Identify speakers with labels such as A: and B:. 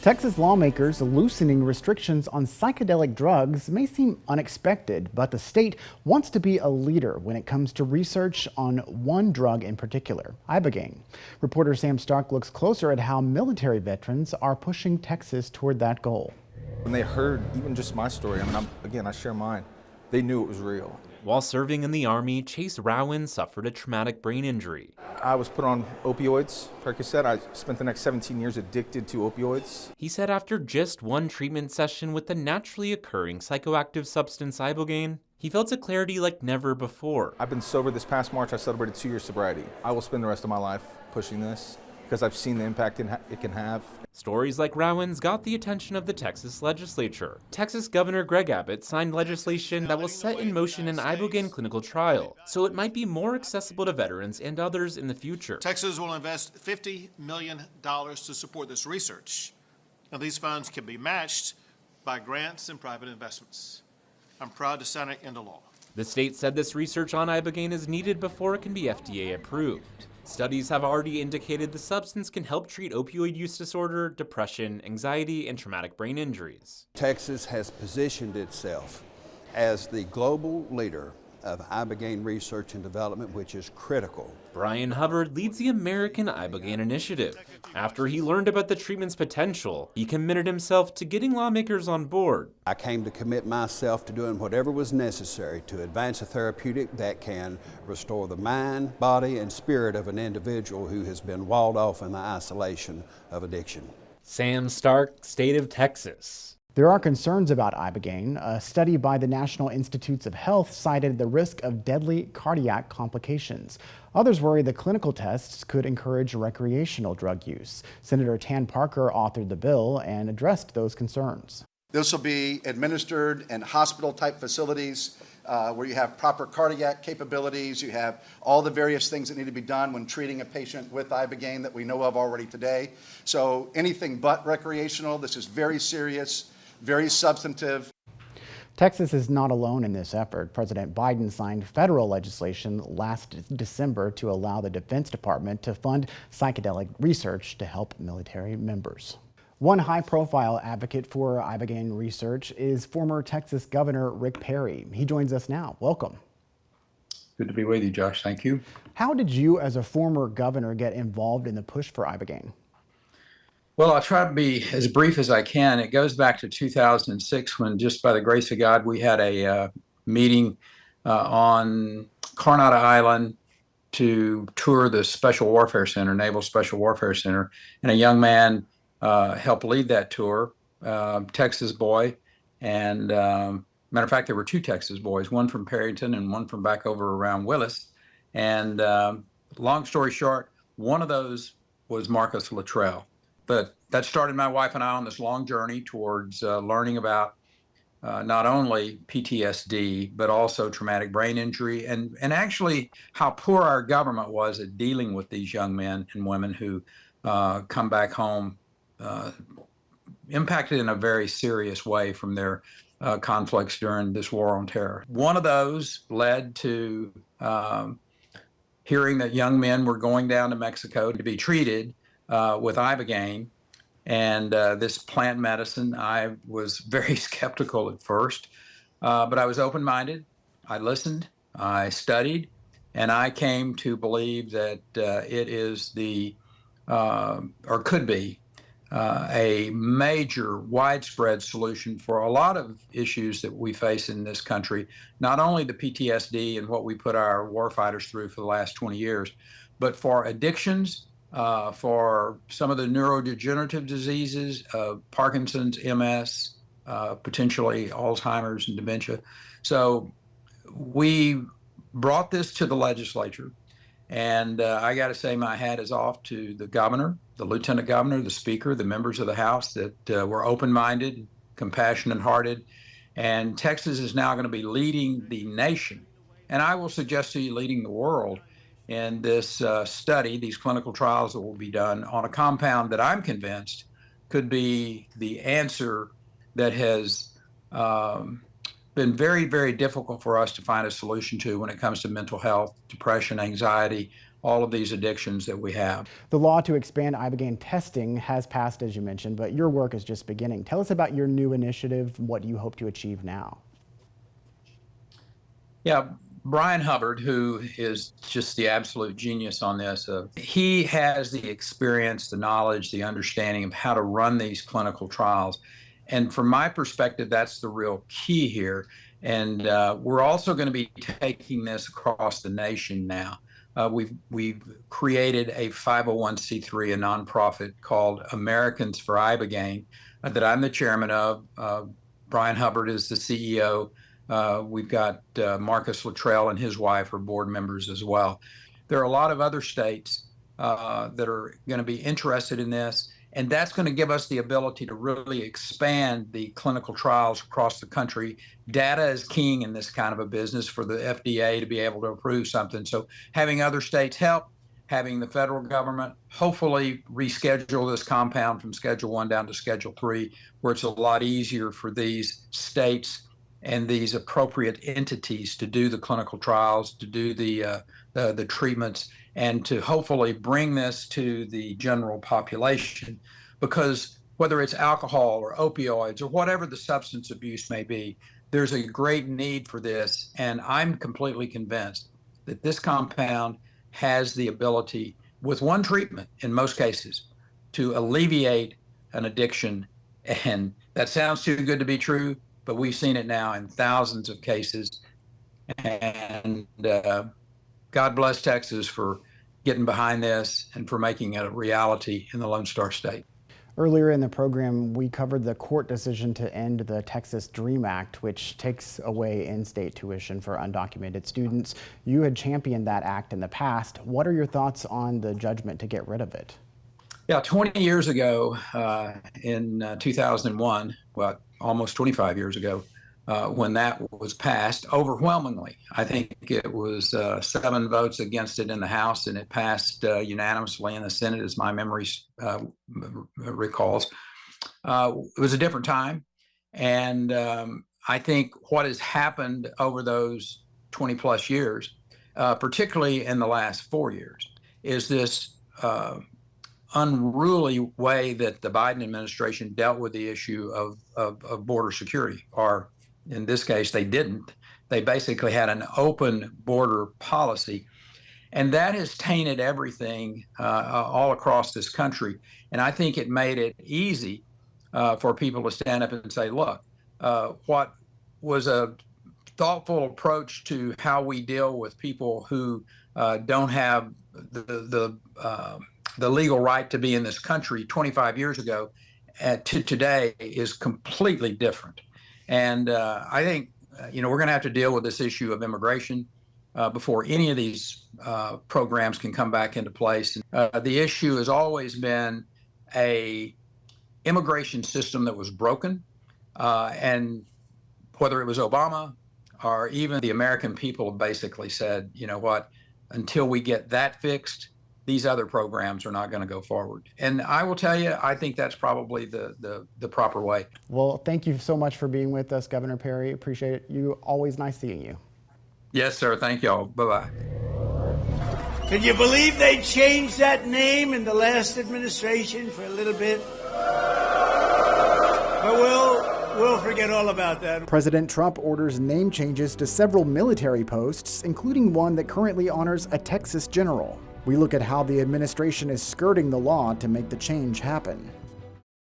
A: Texas lawmakers loosening restrictions on psychedelic drugs may seem unexpected, but the state wants to be a leader when it comes to research on one drug in particular, Ibogaine. Reporter Sam Stark looks closer at how military veterans are pushing Texas toward that goal.
B: When they heard even just my story, I share mine, they knew it was real.
C: While serving in the Army, Chase Rowan suffered a traumatic brain injury.
B: I was put on opioids. Like I said, I spent the next 17 years addicted to opioids.
C: He said after just one treatment session with the naturally occurring psychoactive substance Ibogaine, he felt a clarity like never before.
B: I've been sober this past March. I celebrated 2 years sobriety. I will spend the rest of my life pushing this because I've seen the impact it can have.
C: Stories like Rowan's got the attention of the Texas legislature. Texas Governor Greg Abbott signed legislation that will set in motion an Ibogaine clinical trial, so it might be more accessible to veterans and others in the future.
D: Texas will invest $50 million to support this research. Now, these funds can be matched by grants and private investments. I'm proud to sign it into law.
C: The state said this research on Ibogaine is needed before it can be FDA approved. Studies have already indicated the substance can help treat opioid use disorder, depression, anxiety, and traumatic brain injuries.
E: Texas has positioned itself as the global leader of Ibogaine research and development, which is critical.
C: Brian Hubbard leads the American Ibogaine Initiative. After he learned about the treatment's potential, he committed himself to getting lawmakers on board.
E: I came to commit myself to doing whatever was necessary to advance a therapeutic that can restore the mind, body, and spirit of an individual who has been walled off in the isolation of addiction.
C: Sam Stark, State of Texas.
A: There are concerns about Ibogaine. A study by the National Institutes of Health cited the risk of deadly cardiac complications. Others worry the clinical tests could encourage recreational drug use. Senator Tan Parker authored the bill and addressed those concerns.
F: This will be administered in hospital-type facilities where you have proper cardiac capabilities, you have all the various things that need to be done when treating a patient with Ibogaine that we know of already today. So anything but recreational. This is very serious, very substantive.
A: Texas is not alone in this effort. President Biden signed federal legislation last December to allow the Defense Department to fund psychedelic research to help military members. One high-profile advocate for Ibogaine research is former Texas Governor Rick Perry. He joins us now. Welcome.
G: Good to be with you, Josh. Thank you.
A: How did you, as a former governor, get involved in the push for Ibogaine?
G: Well, I'll try to be as brief as I can. It goes back to 2006 when, just by the grace of God, we had a meeting on Coronado Island to tour the Special Warfare Center, Naval Special Warfare Center, and a young man helped lead that tour, Texas boy, and matter of fact, there were two Texas boys, one from Perryton and one from back over around Willis, and long story short, one of those was Marcus Luttrell. But that started my wife and I on this long journey towards learning about not only PTSD, but also traumatic brain injury, and actually how poor our government was at dealing with these young men and women who come back home impacted in a very serious way from their conflicts during this war on terror. One of those led to hearing that young men were going down to Mexico to be treated with Ibogaine and this plant medicine. I was very skeptical at first, but I was open-minded. I listened, I studied, and I came to believe that it is or could be, a major widespread solution for a lot of issues that we face in this country, not only the PTSD and what we put our warfighters through for the last 20 years, but for addictions, for some of the neurodegenerative diseases, Parkinson's, MS, potentially Alzheimer's and dementia. So we brought this to the legislature, and I got to say my hat is off to the governor, the lieutenant governor, the speaker, the members of the House that were open-minded, compassionate-hearted, and Texas is now going to be leading the nation, and I will suggest to you leading the world in this study, these clinical trials that will be done on a compound that I'm convinced could be the answer that has been very, very difficult for us to find a solution to when it comes to mental health, depression, anxiety, all of these addictions that we have.
A: The law to expand Ibogaine testing has passed, as you mentioned, but your work is just beginning. Tell us about your new initiative, what you hope to achieve now.
G: Yeah, Brian Hubbard, who is just the absolute genius on this, he has the experience, the knowledge, the understanding of how to run these clinical trials. And from my perspective, that's the real key here. And we're also going to be taking this across the nation now. We've created a 501c3, a nonprofit called Americans for Ibogaine, that I'm the chairman of. Brian Hubbard is the CEO. We've got Marcus Luttrell and his wife are board members as well. There are a lot of other states that are going to be interested in this, and that's going to give us the ability to really expand the clinical trials across the country. Data is king in this kind of a business for the FDA to be able to approve something. So having other states help, having the federal government hopefully reschedule this compound from Schedule 1 down to Schedule 3, where it's a lot easier for these states and these appropriate entities to do the clinical trials, to do the treatments, and to hopefully bring this to the general population. Because whether it's alcohol or opioids or whatever the substance abuse may be, there's a great need for this. And I'm completely convinced that this compound has the ability, with one treatment in most cases, to alleviate an addiction. And that sounds too good to be true, but we've seen it now in thousands of cases. And God bless Texas for getting behind this and for making it a reality in the Lone Star State.
A: Earlier in the program, we covered the court decision to end the Texas DREAM Act, which takes away in-state tuition for undocumented students. You had championed that act in the past. What are your thoughts on the judgment to get rid of it?
G: Yeah, 20 years ago, in 2001, well, almost 25 years ago, when that was passed, overwhelmingly, I think it was 7 votes against it in the House, and it passed unanimously in the Senate, as my memory recalls. It was a different time, and I think what has happened over those 20 plus years, particularly in the last 4 years, is this unruly way that the Biden administration dealt with the issue of border security, or in this case, they didn't. They basically had an open border policy, and that has tainted everything all across this country. And I think it made it easy for people to stand up and say, look, what was a thoughtful approach to how we deal with people who don't have the legal right to be in this country 25 years ago to today is completely different. And I think, we're going to have to deal with this issue of immigration before any of these programs can come back into place. The issue has always been a immigration system that was broken, and whether it was Obama or even the American people basically said, you know what, until we get that fixed, these other programs are not going to go forward. And I will tell you, I think that's probably the proper way.
A: Well, thank you so much for being with us, Governor Perry. Appreciate it. You always nice seeing you.
G: Yes, sir. Thank y'all. Bye-bye.
H: Can you believe they changed that name in the last administration for a little bit? But we'll forget all about that.
A: President Trump orders name changes to several military posts, including one that currently honors a Texas general. We look at how the administration is skirting the law to make the change happen.